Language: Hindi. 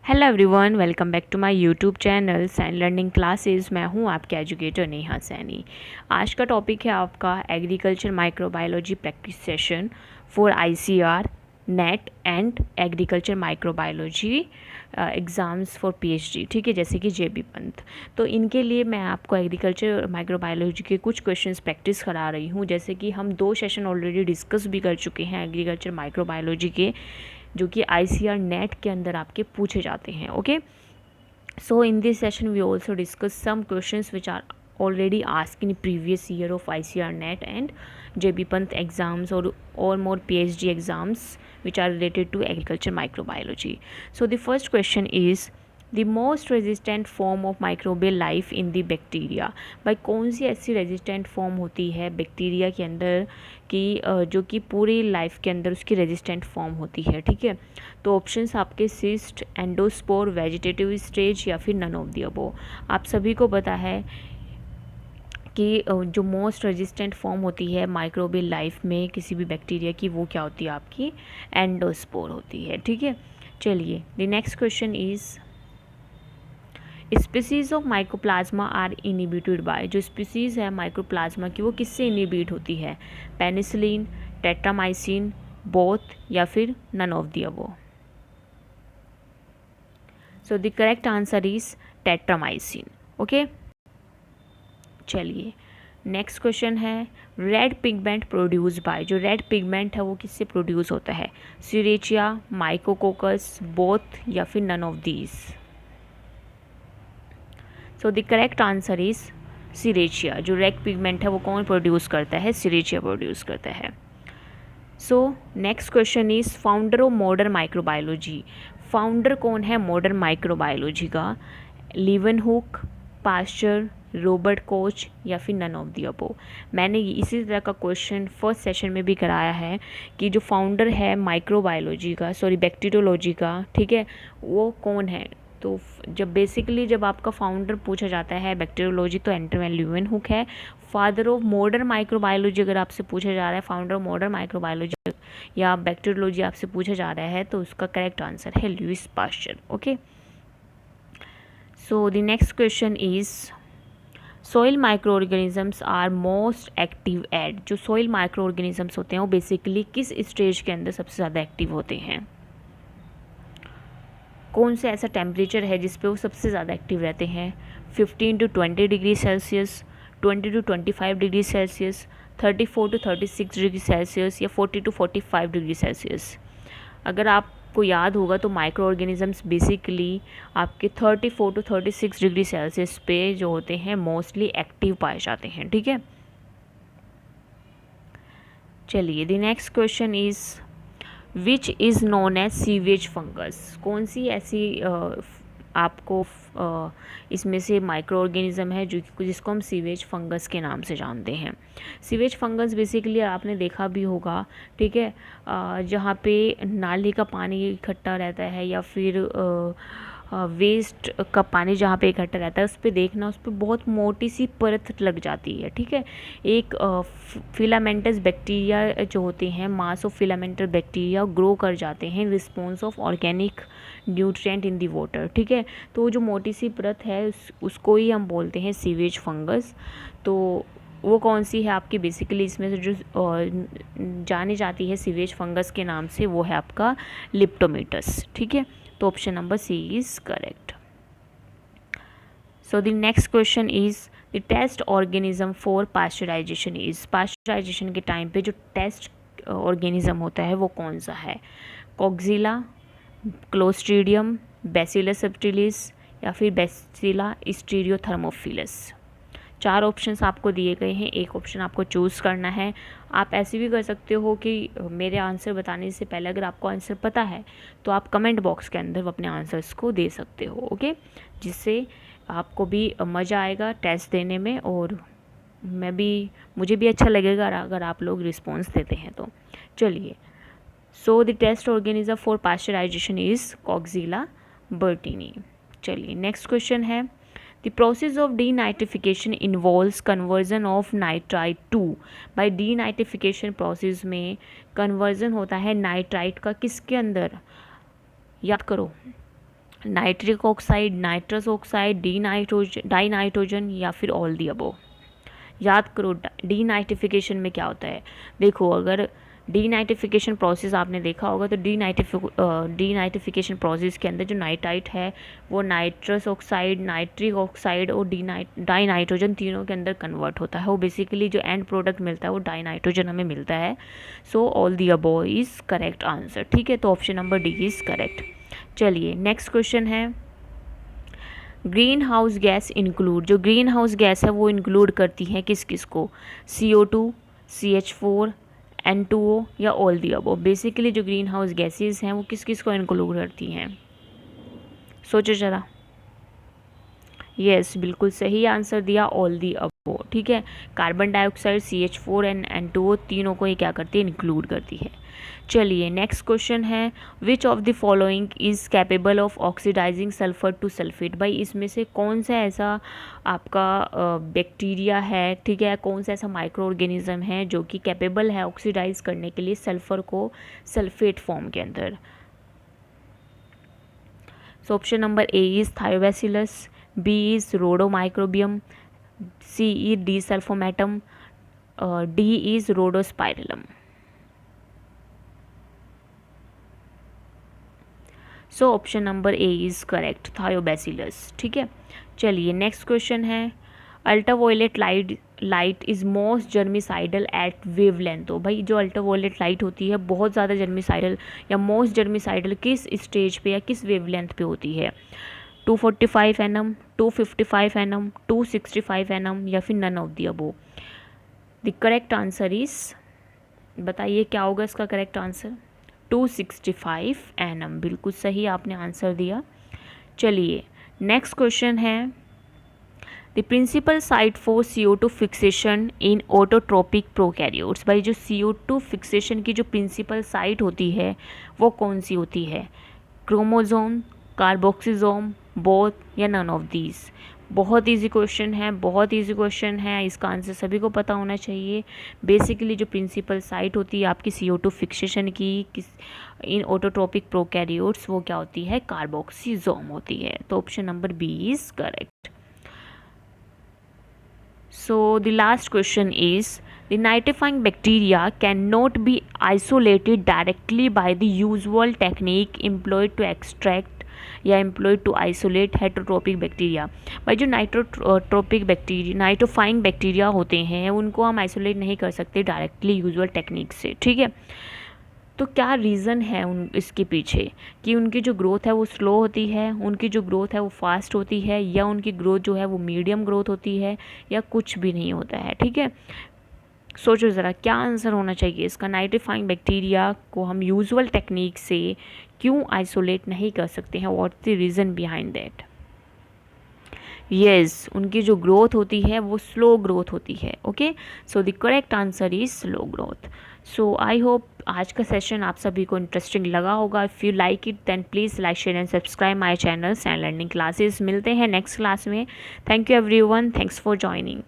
Hello everyone, welcome back to my YouTube channel sign learning classes. मैं हूं आपके एजुकेटर नेहा सैनी। आज का टॉपिक है आपका agriculture microbiology practice session for ICR net and agriculture microbiology exams for PhD. ठीक है, जैसे कि जेबी पंत। तो इनके लिए मैं आपको एग्रीकल्चर माइक्रोबायोलॉजी के कुछ क्वेश्चंस प्रैक्टिस करा रही हूँ। जैसे कि हम 2 सेशन ऑलरेडी डिस्कस भी कर चुके हैं एग्रीकल्चर माइक्रोबायोलॉजी के, जो कि आईसीआर नेट के अंदर आपके पूछे जाते हैं। Okay, so in this session we also discuss some questions which are already asked in previous year of ICR NET and JB Pant exams or more PhD exams which are related to agriculture microbiology. So the first question is the most resistant form of microbial life in the bacteria. भाई कौन सी ऐसी रेजिस्टेंट फॉर्म होती है बैक्टीरिया के अंदर कि जो कि पूरी लाइफ के अंदर उसकी रेजिस्टेंट फॉर्म होती है। ठीक है, तो ऑप्शंस आपके सिस्ट, एंडोस्पोर, वेजिटेटिव स्टेज या फिर नन ऑफ द अबव। आप सभी को पता है कि जो मोस्ट रेजिस्टेंट फॉर्म होती है माइक्रोबियल लाइफ में किसी भी बैक्टीरिया की, वो क्या होती है आपकी एंडोस्पोर होती है। ठीक है, चलिए the next question is species of mycoplasma are inhibited by. जो स्पीसीज है माइक्रोप्लाज्मा की वो किससे इनिबिट होती है? पेनिसिलिन, टेट्रामाइसिन, बोथ या फिर none of the above. So the correct answer is tetramycin. Okay, चलिए नेक्स्ट क्वेश्चन है रेड पिगमेंट प्रोड्यूस बाय। जो रेड पिगमेंट है वो किससे प्रोड्यूस होता है? सीरेचिया, माइकोकोकस, बोथ या फिर none of these. So the correct answer is Serratia. जो रेड पिगमेंट है वो कौन प्रोड्यूस करता है? सीरेचिया प्रोड्यूस करता है। So next question is founder of modern microbiology. Founder कौन है मॉडर्न माइक्रोबायोलॉजी का? लीवनहुक, पास्चर, रॉबर्ट कोच या फिर नन ऑफ द अबव। मैंने इसी तरह का क्वेश्चन फर्स्ट सेशन में भी कराया है कि जो फाउंडर है माइक्रोबायोलॉजी का, सॉरी बैक्टीरियोलॉजी का, ठीक है, वो कौन है? तो जब बेसिकली जब आपका फाउंडर पूछा जाता है बैक्टीरियोलॉजी तो एंटरवेन ल्यूवेनहुक है। फादर ऑफ मॉडर्न माइक्रोबायोलॉजी अगर आपसे पूछा जा रहा है, फाउंडर ऑफ मॉडर्न माइक्रोबायोलॉजी या बैक्टीरियोलॉजी आपसे पूछा जा रहा है, तो उसका करेक्ट आंसर है Louis Pasteur. Okay, so the next question is soil micro organisms are most active at. जो सॉइल माइक्रो ऑर्गेनिजम्स होते हैं वो बेसिकली किस स्टेज के अंदर सबसे ज़्यादा एक्टिव होते हैं? कौन सा ऐसा टेम्परेचर है जिस पे वो सबसे ज़्यादा एक्टिव रहते हैं? 15 to 20 degree Celsius, 20 to 25 degree Celsius, 34 to 36 degree Celsius या 40 to 45 डिग्री सेल्सियस। अगर आपको याद होगा तो माइक्रो ऑर्गेनिजम्स बेसिकली आपके 34 to 36 डिग्री सेल्सियस पे जो होते हैं मोस्टली एक्टिव पाए जाते हैं। ठीक है, चलिए the next question is which is known as sewage fungus. कौन सी ऐसी आपको इसमें से माइक्रो ऑर्गेनिज्म है जो जिसको हम सीवेज फंगस के नाम से जानते हैं? सीवेज फंगस बेसिकली आपने देखा भी होगा, ठीक है, जहाँ पे नाली का पानी इकट्ठा रहता है या फिर वेस्ट का पानी जहाँ पे इकट्ठा रहता है उस पर देखना, उस पर बहुत मोटी सी परत लग जाती है। ठीक है, एक फिलामेंटस बैक्टीरिया जो होते हैं, mass of filamentous bacteria grow कर जाते हैं response of organic nutrient in the water. ठीक है, तो जो मोटी सी परत है उसको ही हम बोलते हैं सीवेज फंगस। तो वो कौन सी है आपकी? बेसिकली इसमें से जो जानी जाती है सीवेज फंगस के नाम से वो है आपका लिप्टोमेटस। ठीक है, तो option number C is correct. So the next question is the test organism for pasteurisation is. Pasteurisation के टाइम पे जो टेस्ट ऑर्गेनिज्म होता है वो कौन सा है? कॉक्सिला, क्लोस्ट्रीडियम, बैसिलस सबटिलिस या फिर बैसिला स्टीरियोथर्मोफिलस। 4 ऑप्शंस आपको दिए गए हैं, एक ऑप्शन आपको चूज़ करना है। आप ऐसे भी कर सकते हो कि मेरे आंसर बताने से पहले अगर आपको आंसर पता है तो आप कमेंट बॉक्स के अंदर अपने आंसर्स को दे सकते हो। ओके, जिससे आपको भी मज़ा आएगा टेस्ट देने में और मुझे भी अच्छा लगेगा अगर आप लोग रिस्पॉन्स देते हैं तो। चलिए, so the test organism for pasteurization is Coxiella burnetii. चलिए नेक्स्ट क्वेश्चन है the process of denitrification involves conversion of nitrite to. By denitrification process में कन्वर्जन होता है नाइट्राइट का किसके अंदर? याद करो, nitric oxide, nitrous oxide, di nitrogen या फिर ऑल दी अबव। याद करो डीनाइट्रिफिकेशन में क्या होता है। देखो अगर डीनाइट्रिफिकेशन प्रोसेस आपने देखा होगा तो डीनाइट्रिफिकेशन प्रोसेस के अंदर जो नाइट्राइट है वो नाइट्रस ऑक्साइड, नाइट्रिक ऑक्साइड और डाई नाइट्रोजन तीनों के अंदर कन्वर्ट होता है। वो बेसिकली जो एंड प्रोडक्ट मिलता है वो डाई नाइट्रोजन हमें मिलता है। So all the above is correct answer. ठीक है, तो option number D is correct. चलिए नेक्स्ट क्वेश्चन है, ग्रीन हाउस गैस इंक्लूड, जो ग्रीन हाउस गैस है वो इंक्लूड करती है किस किस को, CO2, CH4, N2O या ऑल दी अबव। बेसिकली जो ग्रीन हाउस गैसेज हैं वो किस किस को इंक्लूड करती हैं, सोचो ज़रा। यस, बिल्कुल सही आंसर दिया, ऑल दी अबव। ठीक है, carbon dioxide, CH4 and N2O तीनों को ये क्या करती है, इंक्लूड करती है। चलिए नेक्स्ट क्वेश्चन है, which of the following is capable of oxidising sulphur to sulphate. भाई इसमें से कौन सा ऐसा आपका बैक्टीरिया है, ठीक है, कौन सा ऐसा माइक्रो ऑर्गेनिज्म है जो कि कैपेबल है ऑक्सीडाइज करने के लिए सल्फर को सल्फेट फॉर्म के अंदर। So option number A is thiobacillus, B is rhodomicrobium, C is D-sulfomatum, D is rhodospirillum. So option number A is correct, thiobacillus. ठीक है, चलिए नेक्स्ट क्वेश्चन है, ultraviolet light is most germicidal at wavelength. तो भाई जो अल्ट्रावायलेट लाइट होती है बहुत ज़्यादा जर्मिसाइडल या मोस्ट जर्मिसाइडल किस स्टेज पे या किस वेवलेंथ पे होती है, 245 nm, 255 nm, 265 nm या फिर none of the above. The correct answer is, बताइए क्या होगा इसका करेक्ट आंसर, 265 nm। बिल्कुल सही आपने आंसर दिया। चलिए नेक्स्ट क्वेश्चन है, the principal site for CO2 fixation in autotrophic prokaryotes. भाई जो CO2 फिक्सेशन की जो प्रिंसिपल साइट होती है वो कौन सी होती है, क्रोमोजोम, कार्बोक्सिजोम, बोथ या नन ऑफ दीज। बहुत इजी क्वेश्चन है, बहुत इजी क्वेश्चन है, इसका आंसर सभी को पता होना चाहिए। बेसिकली जो प्रिंसिपल साइट होती है आपकी CO2 फिक्सेशन की इन ऑटोट्रोपिक प्रोकैरियोट्स वो क्या होती है, कार्बोक्सिजोम होती है। तो option number B is correct. So the last question is, the nitrifying bacteria cannot be isolated directly by the usual technique employed to extract या employed to isolate heterotrophic bacteria। भाई जो नाइट्रोट्रोपिक बैक्टीरिया, नाइट्रोफाइंग बैक्टीरिया होते हैं उनको हम आइसोलेट नहीं कर सकते डायरेक्टली यूजुअल टेक्निक से। ठीक है, तो क्या रीज़न है इसके पीछे कि उनकी जो ग्रोथ है वो स्लो होती है, उनकी जो ग्रोथ है वो फास्ट होती है, या उनकी ग्रोथ जो है वो मीडियम ग्रोथ होती है, या कुछ भी नहीं होता है। ठीक है, सोचो ज़रा क्या आंसर होना चाहिए इसका, नाइट्रीफाइंग बैक्टीरिया को हम यूजुअल टेक्निक से क्यों आइसोलेट नहीं कर सकते हैं, what the reason behind that. Yes, उनकी जो ग्रोथ होती है वो स्लो ग्रोथ होती है। Okay, so the correct answer is slow growth. So I hope आज का सेशन आप सभी को इंटरेस्टिंग लगा होगा। If you like it then please like share and subscribe my channel sign learning classes. मिलते हैं नेक्स्ट क्लास में। Thank you everyone, thanks for joining.